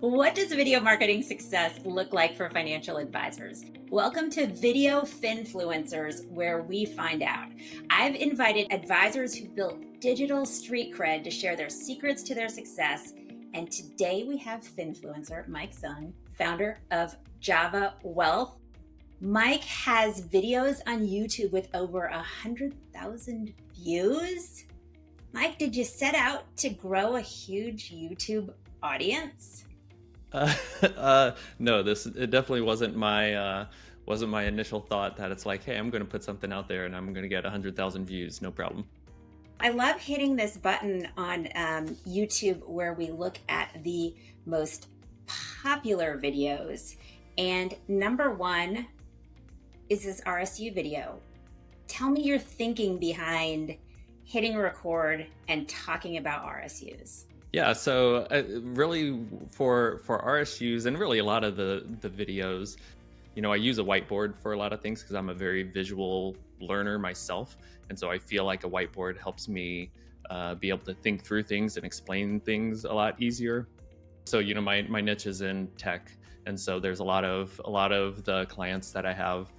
What does video marketing success look like for financial advisors? Welcome to Video Finfluencers, where we find out. I've invited advisors who built digital street cred to share their secrets to their success. And today we have Finfluencer Mike Zung, founder of Java Wealth. Mike has videos on YouTube with over 100,000 views. Mike, did you set out to grow a huge YouTube audience? No, it definitely wasn't my initial thought that it's like, hey, I'm going to put something out there and I'm going to get 100,000 views, no problem. I love hitting this button on YouTube where we look at the most popular videos. And number one is this RSU video. Tell me your thinking behind hitting record and talking about RSUs. Yeah, so really for RSUs and really a lot of the videos, I use a whiteboard for a lot of things because I'm a very visual learner myself. And so I feel like a whiteboard helps me be able to think through things and explain things a lot easier. So, my niche is in tech. And so there's a lot of the clients that I have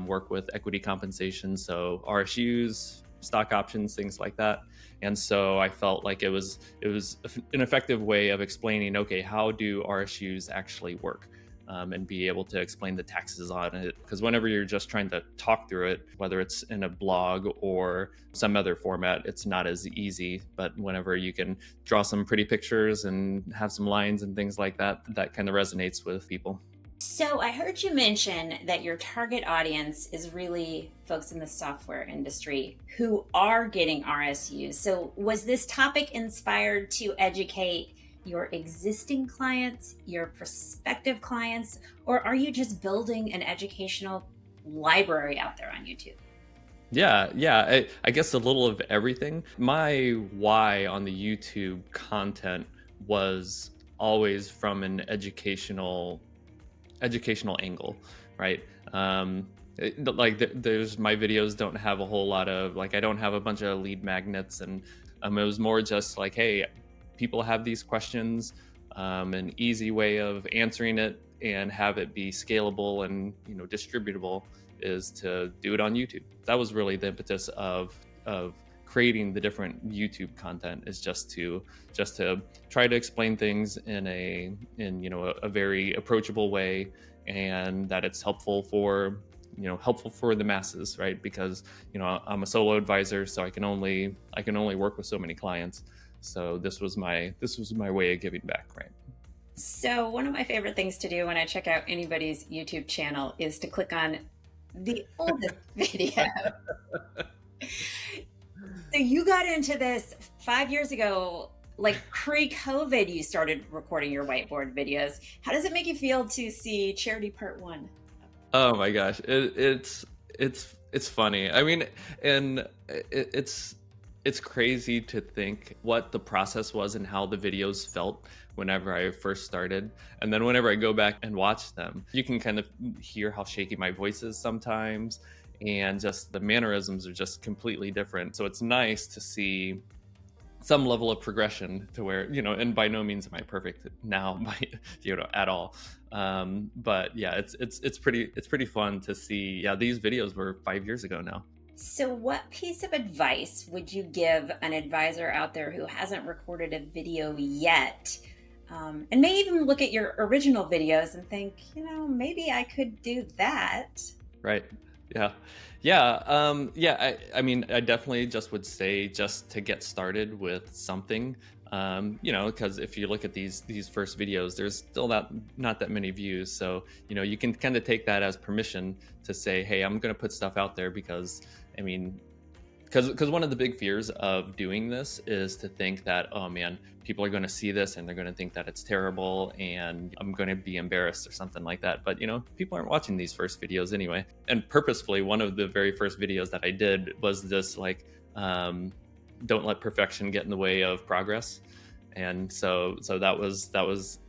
work with equity compensation. So RSUs, stock options, things like that. And so I felt like it was an effective way of explaining, okay, how do RSUs actually work? And be able to explain the taxes on it. Because whenever you're just trying to talk through it, whether it's in a blog or some other format, it's not as easy. But whenever you can draw some pretty pictures and have some lines and things like that, that kind of resonates with people. So I heard you mention that your target audience is really folks in the software industry who are getting RSUs. So was this topic inspired to educate your existing clients, your prospective clients, or are you just building an educational library out there on YouTube? Yeah. I guess a little of everything. My why on the YouTube content was always from an educational angle, right? There's my videos don't have a whole lot of I don't have a bunch of lead magnets, and it was more just like, hey, people have these questions, an easy way of answering it and have it be scalable and distributable is to do it on YouTube. That was really the impetus of creating the different YouTube content, is just to try to explain things in a very approachable way, and that it's helpful for the masses, right? Because I'm a solo advisor, so I can only work with so many clients. So this was my way of giving back, right? So one of my favorite things to do when I check out anybody's YouTube channel is to click on the oldest video. So you got into this 5 years ago, like pre-COVID, you started recording your whiteboard videos. How does it make you feel to see Charity Part 1? Oh my gosh, it's funny. I mean, and it's crazy to think what the process was and how the videos felt whenever I first started. And then whenever I go back and watch them, you can kind of hear how shaky my voice is sometimes, and just the mannerisms are just completely different. So it's nice to see some level of progression to where, and by no means am I perfect now, at all. But yeah, it's pretty fun to see. Yeah, these videos were 5 years ago now. So what piece of advice would you give an advisor out there who hasn't recorded a video yet, and may even look at your original videos and think, maybe I could do that? Right. Yeah. I mean, I definitely just would say just to get started with something, because if you look at these first videos, there's still not that many views. So, you can kind of take that as permission to say, hey, I'm going to put stuff out there because one of the big fears of doing this is to think that, oh man, people are going to see this and they're going to think that it's terrible and I'm going to be embarrassed or something like that. But people aren't watching these first videos anyway. And purposefully, one of the very first videos that I did was this don't let perfection get in the way of progress. And so that was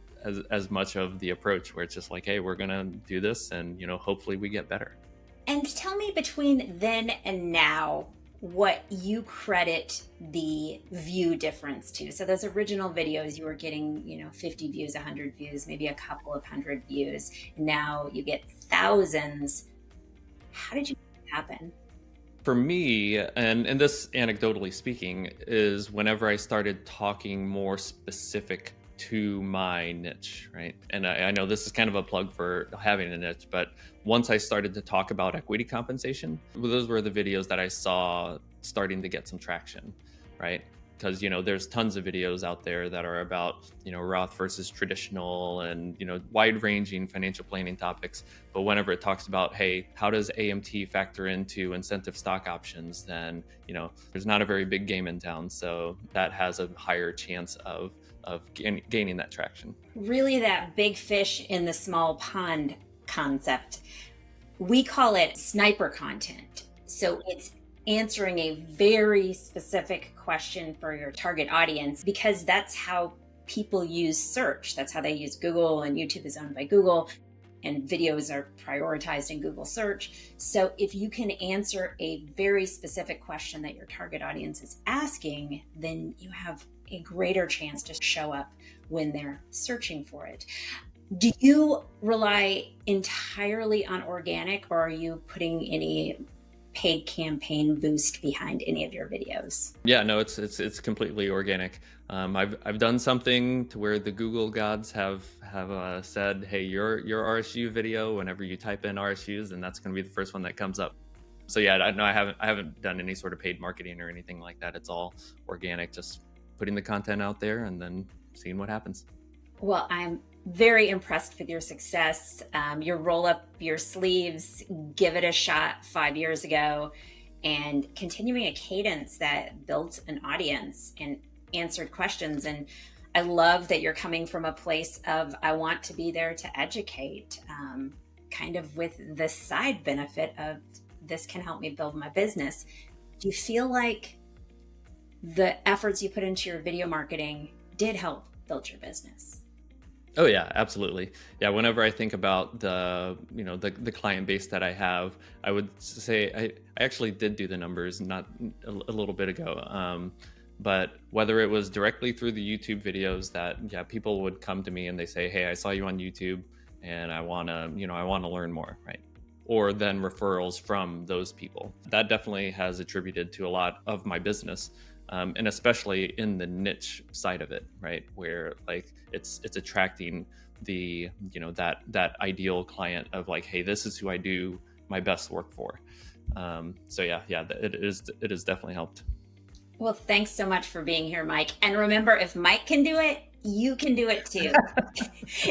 as much of the approach, where it's just like, hey, we're going to do this and hopefully we get better. And tell me, between then and now, what you credit the view difference to. So those original videos, you were getting, 50 views, 100 views, maybe a couple of hundred views. Now you get thousands. How did you make it happen? For me, and this anecdotally speaking, is whenever I started talking more specific to my niche, right? And I know this is kind of a plug for having a niche, but once I started to talk about equity compensation, those were the videos that I saw starting to get some traction, right? Because there's tons of videos out there that are about Roth versus traditional and wide-ranging financial planning topics. But whenever it talks about, hey, how does AMT factor into incentive stock options, then there's not a very big game in town, so that has a higher chance of gaining that traction. Really, that big fish in the small pond concept. We call it sniper content. So it's answering a very specific question for your target audience, because that's how people use search. That's how they use Google, and YouTube is owned by Google, and videos are prioritized in Google search. So if you can answer a very specific question that your target audience is asking, then you have a greater chance to show up when they're searching for it. Do you rely entirely on organic, or are you putting any paid campaign boost behind any of your videos? Yeah, no, it's completely organic. I've done something to where the Google gods have said, hey, your RSU video, whenever you type in RSUs, and that's going to be the first one that comes up. So yeah, I haven't done any sort of paid marketing or anything like that. It's all organic, just putting the content out there and then seeing what happens. Well, I'm very impressed with your success. Your roll up your sleeves, give it a shot 5 years ago, and continuing a cadence that built an audience and answered questions. And I love that you're coming from a place of, I want to be there to educate, kind of with the side benefit of, this can help me build my business. Do you feel like the efforts you put into your video marketing did help build your business? Oh yeah, absolutely. Yeah, whenever I think about the client base that I have, I would say I actually did do the numbers not a little bit ago. But whether it was directly through the YouTube videos that people would come to me and they say, hey, I saw you on YouTube and I want to learn more, right? Or then referrals from those people. That definitely has attributed to a lot of my business. And especially in the niche side of it, right, where like it's attracting the that ideal client of like, hey, this is who I do my best work for. So yeah, it has definitely helped. Well, thanks so much for being here, Mike. And remember, if Mike can do it, you can do it too.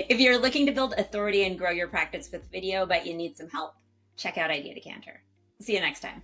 If you're looking to build authority and grow your practice with video, but you need some help, check out Idea Decanter. See you next time.